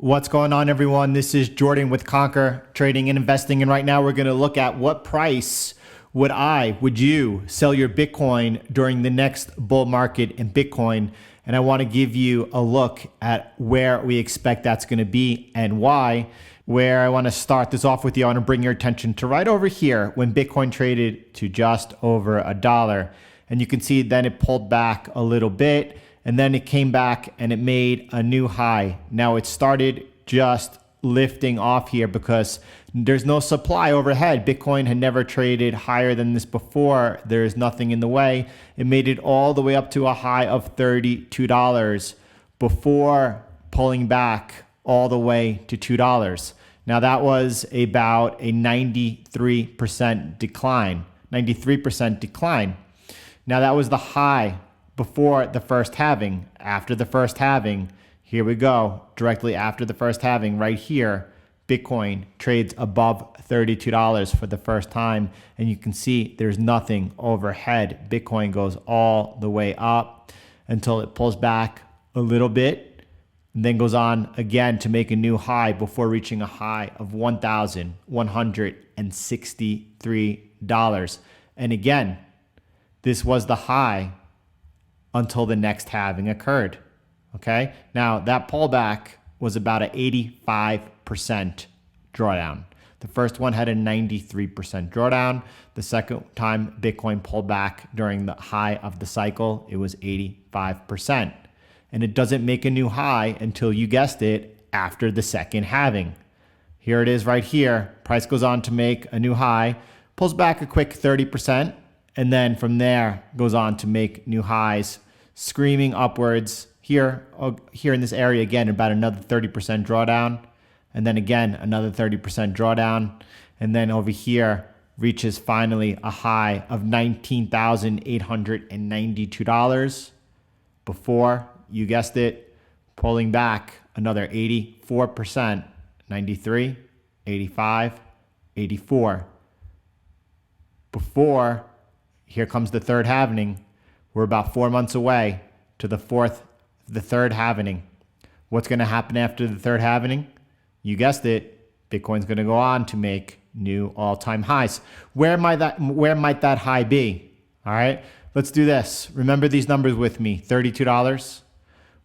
What's going on, everyone? This is Jordan with Conquer Trading and Investing. And right now we're going to look at what price would you sell your Bitcoin during the next bull market in Bitcoin. And I want to give you a look at where we expect that's going to be and why. Where I want to start this off with you, I want to bring your attention to right over here when Bitcoin traded to just over $1. And you can see then it pulled back a little bit. And then it came back and it made a new high. Now it started just lifting off here because there's no supply overhead. Bitcoin had never traded higher than this before. There's nothing in the way. It made it all the way up to a high of $32 before pulling back all the way to $2. Now that was about a 93% decline. 93% decline. Now that was the high before the first halving. After the first halving, here we go, directly after the first halving, right here, Bitcoin trades above $32 for the first time. And you can see there's nothing overhead. Bitcoin goes all the way up until it pulls back a little bit and then goes on again to make a new high before reaching a high of $1,163. And again, this was the high until the next halving occurred. Okay. Now that pullback was about an 85% drawdown. The first one had a 93% drawdown. The second time Bitcoin pulled back during the high of the cycle, it was 85%. And it doesn't make a new high until, you guessed it, after the second halving. Here it is right here. Price goes on to make a new high, pulls back a quick 30%. And then from there goes on to make new highs, screaming upwards here in this area again, about another 30% drawdown. And then again, another 30% drawdown. And then over here reaches finally a high of $19,892 before, you guessed it, pulling back another 84%, 93, 85, 84. Before, here comes the third halvening. We're about 4 months away to the third halvening. What's going to happen after the third halvening? You guessed it. Bitcoin's going to go on to make new all-time highs. Where might that high be? All right, let's do this. Remember these numbers with me: $32,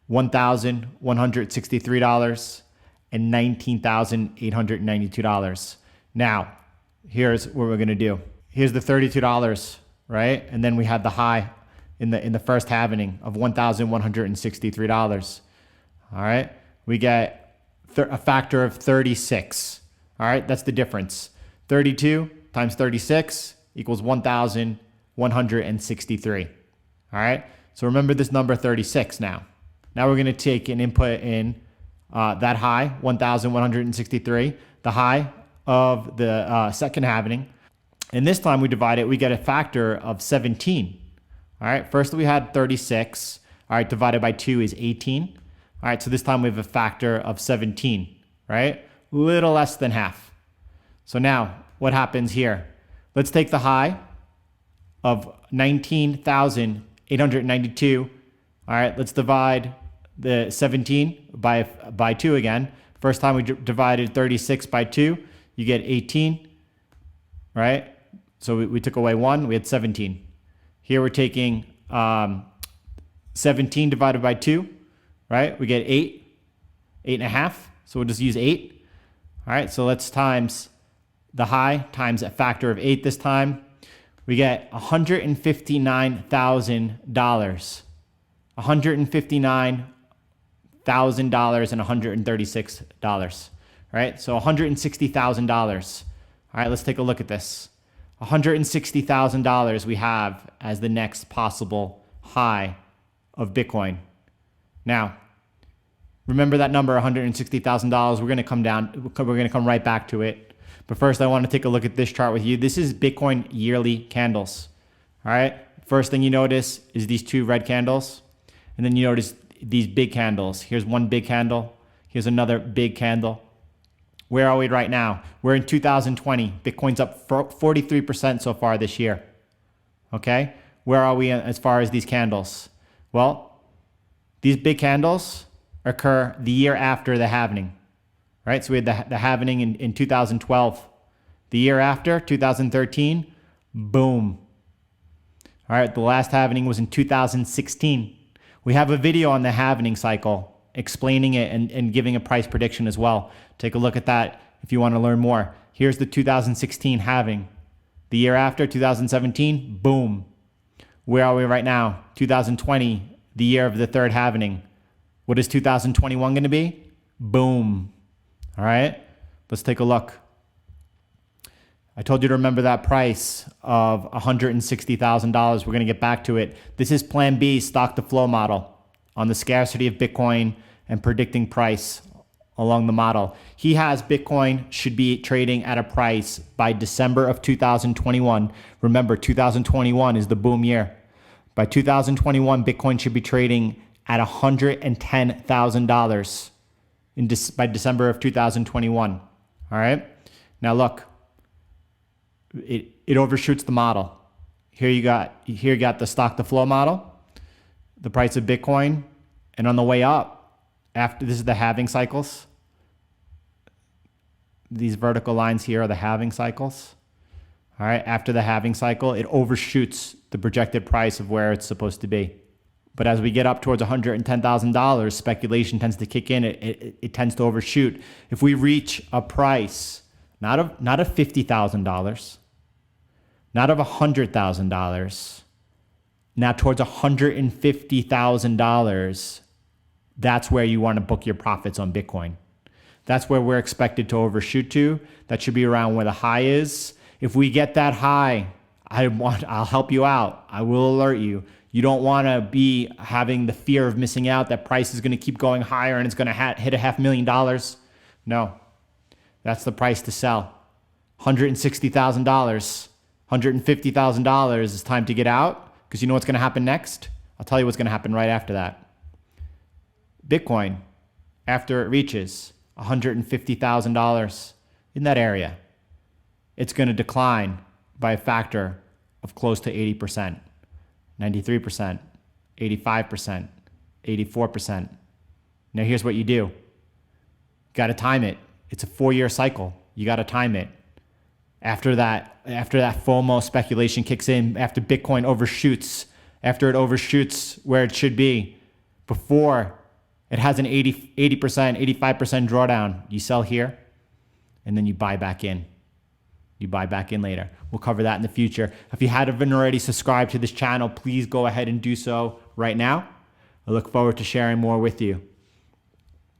$1,163, and $19,892. Now, here's what we're going to do. Here's the $32. Right? And then we had the high in the first halvening of $1,163. All right. We get a factor of 36. All right. That's the difference. 32 times 36 equals 1,163. All right. So remember this number 36 now. Now we're going to take and input in that high, 1,163, the high of the second halvening. And this time we divide it, we get a factor of 17. All right, first we had 36. All right, divided by 2 is 18. All right, so this time we have a factor of 17, right? Little less than half. So now what happens here? Let's take the high of 19,892. All right, let's divide the 17 by 2 again. First time we divided 36 by 2, you get 18, right? So we took away 1, we had 17. Here we're taking 17 divided by 2, right? We get 8.5. So we'll just use 8. All right, so let's times the high times a factor of 8 this time. We get $159,000. $159,000 and $136. Right? So $160,000. All right, let's take a look at this. $160,000 we have as the next possible high of Bitcoin. Now, remember that number, $160,000. We're going to come right back to it. But first, I want to take a look at this chart with you. This is Bitcoin yearly candles. All right. First thing you notice is these two red candles. And then you notice these big candles. Here's one big candle. Here's another big candle. Where are we right now? We're in 2020. Bitcoin's up 43% so far this year. Okay. Where are we as far as these candles? Well, these big candles occur the year after the halving. right? So we had the halving in 2012. The year after, 2013, boom. All right, the last halving was in 2016. We have a video on the halving cycle explaining it and giving a price prediction as well. Take a look at that if you want to learn more. Here's the 2016 halving. The year after, 2017, boom. Where are we right now? 2020, the year of the third halving. What is 2021 going to be? Boom. All right, let's take a look. I told you to remember that price of $160,000. We're going to get back to it. This is Plan B, stock to flow model on the scarcity of Bitcoin and predicting price along the model. He has Bitcoin should be trading at a price by December of 2021. Remember, 2021 is the boom year. By 2021, Bitcoin should be trading at $110,000 by December of 2021. All right. Now look. It overshoots the model. Here you got the stock to flow model, the price of Bitcoin, and on the way up, after this is the halving cycles. These vertical lines here are the halving cycles. All right, after the halving cycle, it overshoots the projected price of where it's supposed to be. But as we get up towards $110,000, speculation tends to kick in. It tends to overshoot. If we reach a price, not of $50,000, not of $100,000, now towards $150,000, that's where you want to book your profits on Bitcoin. That's where we're expected to overshoot to. That should be around where the high is. If we get that high, I'll help you out. I will alert you. You don't want to be having the fear of missing out, that price is going to keep going higher and it's going to hit $500,000. No, that's the price to sell. $160,000. $150,000 is time to get out, because you know what's going to happen next? I'll tell you what's going to happen right after that. Bitcoin, after it reaches $150,000 in that area, it's going to decline by a factor of close to 80%, 93%, 85%, 84%. Now here's what you do. You got to time it. It's a 4-year cycle. You got to time it. After that FOMO speculation kicks in, after Bitcoin overshoots, after it overshoots where it should be, before it has an 80%, 85% drawdown, you sell here, and then you buy back in. You buy back in later. We'll cover that in the future. If you haven't already subscribed to this channel, please go ahead and do so right now. I look forward to sharing more with you.